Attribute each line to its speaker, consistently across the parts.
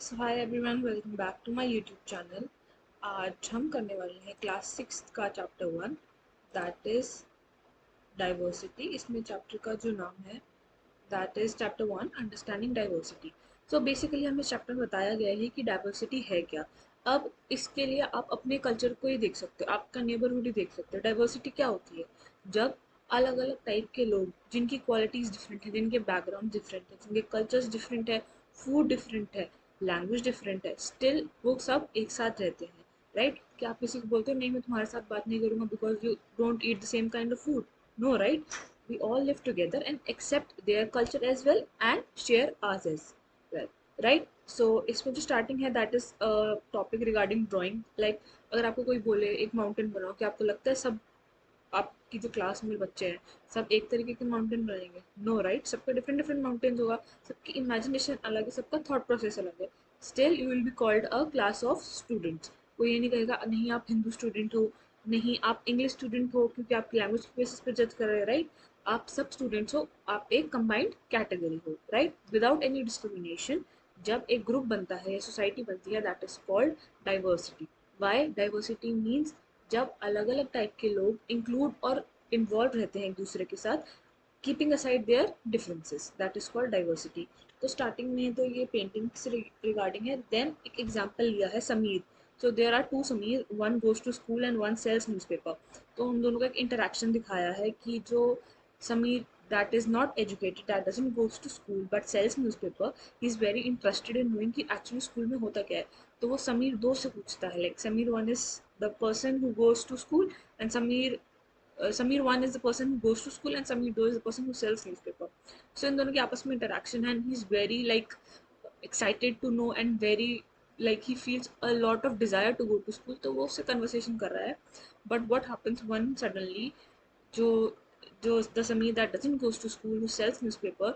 Speaker 1: So hi everyone, welcome back to my YouTube channel. आज हम करने वाले हैं क्लास 6 का चैप्टर 1, दैट इज़ डाइवर्सिटी। इसमें चैप्टर का जो नाम है that is chapter 1, understanding diversity. So basically हमें चैप्टर में बताया गया है कि डाइवर्सिटी है क्या। अब इसके लिए आप अपने कल्चर को ही देख सकते हो, आपका नेबरहुड ही देख सकते हो। डाइवर्सिटी क्या होती है? जब अलग अलग टाइप के लोग जिनकी क्वालिटीज़ डिफरेंट है, जिनके बैकग्राउंड डिफरेंट है, जिनके कल्चर्स डिफरेंट है, फूड डिफरेंट है, लैंग्वेज डिफरेंट है, स्टिल वो सब एक साथ रहते हैं। राइट? क्या आप किसी को बोलते हो नहीं मैं तुम्हारे साथ बात नहीं करूंगा because you don't eat the same kind of food? No, right? We all live together and accept their culture as well and share ours as well, right? So इसमें जो स्टार्टिंग है that is topic regarding drawing. Like अगर आपको कोई बोले एक mountain बनाओ, क्या आपको लगता है सब आपकी जो क्लास में बच्चे हैं सब एक तरीके के माउंटेन बनाएंगे? No, right? सबका डिफरेंट डिफरेंट माउंटेन्स होगा, सबकी इमेजिनेशन अलग है, सबका थॉट प्रोसेस अलग है। Still you will be called a class of students. कोई ये नहीं कहेगा नहीं आप हिंदू स्टूडेंट हो, नहीं आप इंग्लिश स्टूडेंट हो, क्योंकि आपकी लैंग्वेज के बेसिस पे जज कर रहे हैं, राइट? आप सब स्टूडेंट्स हो, आप एक कंबाइंड कैटेगरी हो, राइट? Without any discrimination. जब एक ग्रुप बनता है या सोसाइटी बनती है that is called diversity. Why diversity means जब अलग अलग टाइप के लोग इंक्लूड और इन्वॉल्व रहते हैं एक दूसरे के साथ, keeping aside there differences, that is called diversity. तो स्टार्टिंग में तो ये पेंटिंग से रिगार्डिंग है। देन एक एग्जाम्पल लिया है Samir. So there are two Samir, one goes to school and one sells newspaper. तो उन दोनों का एक इंटरेक्शन दिखाया है कि जो Sameer that is not educated, that doesn't goes to school but sells newspaper, he is very interested in knowing कि actually स्कूल में होता क्या है। तो वो समीर दो से पूछता है, like Samir one is the person who goes to school and Samir one is the person who goes to school and Samir two is the person who sells newspaper. So इन दोनों के आपस में interaction है and he's very like excited to know and very like he feels a lot of desire to go to school, तो वो उससे conversation कर रहा है। But what happens one suddenly, जो जो the Samir that doesn't goes to school who sells newspaper,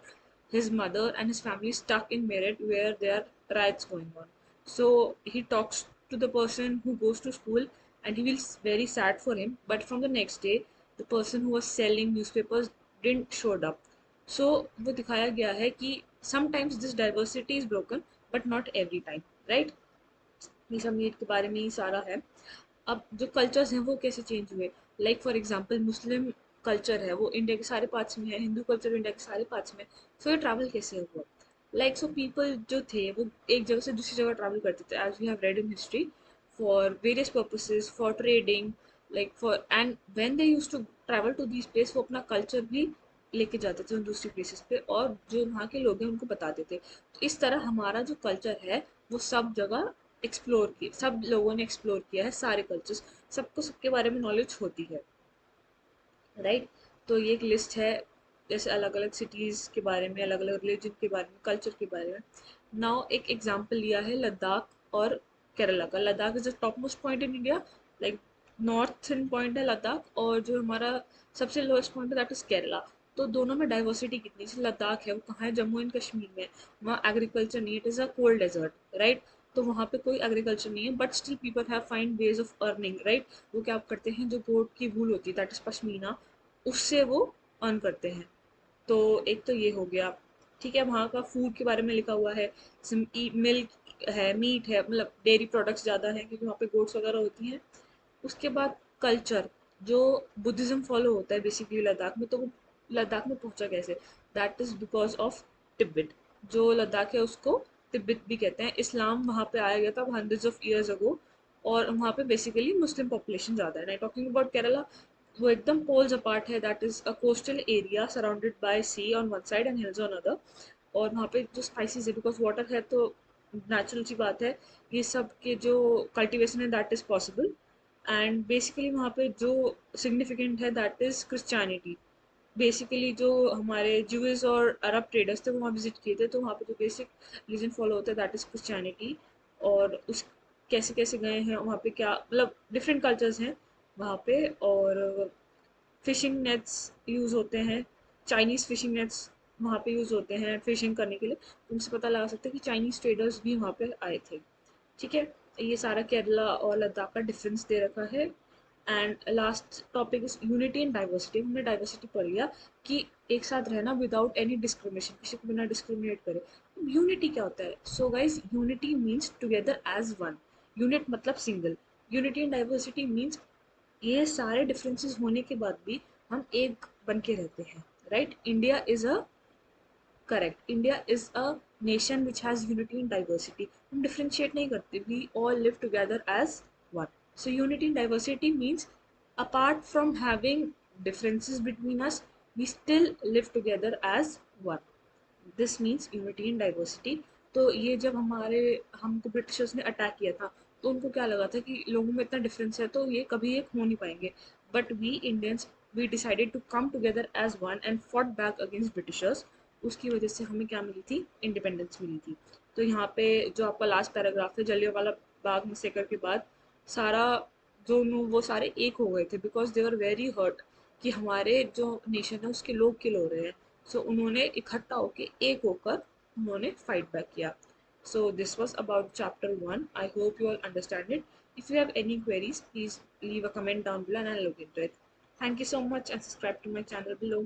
Speaker 1: his mother and his family stuck in Meerut where there are riots going on. So he talks to the person who goes to school and he feels very sad for him. But from the next day, the person who was selling newspapers didn't showed up. So वो दिखाया गया है कि sometimes this diversity is broken but not every time, right? मीसा मीट के बारे में ही सारा है। अब जो कल्चर्स हैं वो कैसे चेंज हुए, like for example Muslim culture है वो इंडिया के सारे पार्ट्स में है, हिंदू कल्चर इंडिया के सारे पार्ट्स में। सो ये ट्रैवल कैसे हुआ? लाइक सो पीपल जो थे वो एक जगह से दूसरी जगह ट्रैवल करते थे, as we have read in history, for various purposes, for trading, like for and when they used to travel to this place वो अपना कल्चर भी लेके जाते थे उन दूसरी प्लेसेस पे और जो वहाँ के लोग हैं उनको बताते थे। तो इस तरह हमारा जो कल्चर है वो सब जगह एक्सप्लोर की, सब लोगों ने एक्सप्लोर किया है सारे कल्चर्स, सबको सबके बारे में नॉलेज होती है, राइट? तो ये एक लिस्ट है जैसे अलग अलग सिटीज़ के बारे में, अलग अलग रिलीजन के बारे में, कल्चर के बारे में। नाउ एक एग्जांपल लिया है लद्दाख और केरला का। Ladakh is the top most point in India, like northern point है लद्दाख, और जो हमारा सबसे लोएस्ट पॉइंट है दैट इज केरला। तो दोनों में डाइवर्सिटी कितनी, जैसे लद्दाख है वो कहाँ है, जम्मू एंड कश्मीर में। वहाँ एग्रीकल्चर नहीं है, it is a cold desert, right? तो वहाँ पे कोई एग्रीकल्चर नहीं है but still people have find ways of earning, right? वो क्या करते हैं, जो गोट की वूल होती है दैट इज पश्मीना, उससे वो अर्न करते हैं। तो एक तो ये हो गया। ठीक है, वहाँ का फूड के बारे में लिखा हुआ है, मिल्क है, मीट है, मतलब डेयरी प्रोडक्ट्स ज़्यादा हैं क्योंकि वहाँ पे गोट्स वगैरह होती हैं। उसके बाद कल्चर, जो बुद्धिज़्म फॉलो होता है बेसिकली लद्दाख में, तो वो लद्दाख में पहुँचा कैसे? That is because of Tibet. जो लद्दाख है उसको तिब्बत भी कहते हैं। इस्लाम वहाँ पे आया गया था हंड्रेड्स ऑफ ईयर्स अगो, और वहाँ पे बेसिकली मुस्लिम पॉपुलेशन ज़्यादा है। टॉकिंग अबाउट केरला, वो एकदम पोल्स अपार्ट है, that is a coastal area surrounded by sea on one side and hills on other. और वहाँ पे जो स्पाइसेस है बिकॉज वाटर है तो नेचुरल सी बात है, ये सब के जो कल्टीवेशन है that is possible. And basically वहाँ पे जो सिग्निफिकेंट है दैट इज़ क्रिश्चियनिटी। बेसिकली जो हमारे ज्यूज और अरब ट्रेडर्स थे वो वहाँ विजिट किए थे, तो वहाँ पे जो बेसिक रिलीजन फॉलो होता है दैट इज़ क्रिश्चियनिटी। और उस कैसे कैसे गए हैं वहाँ पे, क्या मतलब डिफरेंट कल्चर्स हैं वहाँ पे। और फिशिंग नेट्स यूज़ होते हैं, चाइनीज़ फिशिंग नेट्स वहाँ पे यूज़ होते हैं फिशिंग करने के लिए। तुमसे पता लगा सकते हैं कि चाइनीज़ ट्रेडर्स भी वहाँ पे आए थे। ठीक है, ये सारा केरला और लद्दाख का डिफरेंस दे रखा है। And last topic is unity and diversity. हमने डाइवर्सिटी पढ़ लिया कि एक साथ रहना विदाउट एनी डिस्क्रिमिनेशन, किसी को बिना डिस्क्रिमिनेट करे। यूनिटी क्या होता है? So guys, unity means together as one. Unit मतलब single. Unity and diversity means ये सारे डिफरेंसेस होने के बाद भी हम एक बन के रहते हैं, right? India is a correct, India is a nation which has unity in diversity. हम डिफ्रेंशिएट नहीं करते, we all live together as one. So unity in diversity means apart from having differences between us, we still live together as one. This means unity in diversity. तो ये जब हमको Britishers ने attack किया था, तो उनको क्या लगा था कि लोगों में इतना डिफरेंस है तो ये कभी एक हो नहीं पाएंगे। But we Indians, we decided to come together as one and fought back against Britishers. उसकी वजह से हमें क्या मिली थी? इंडिपेंडेंस मिली थी। तो यहाँ पे जो आपका लास्ट पैराग्राफ है, जलियांवाला बाग मैसेकर के बाद सारा वो सारे एक हो गए थे because they were very hurt कि हमारे जो नेशन है उसके लोग किल हो रहे हैं। सो उन्होंने इकट्ठा होकर एक होकर उन्होंने फाइट बैक किया। So this was about chapter one. I hope you all understand it. If you have any queries, please leave a comment down below and I'll look into it. Thank you so much and subscribe to my channel below.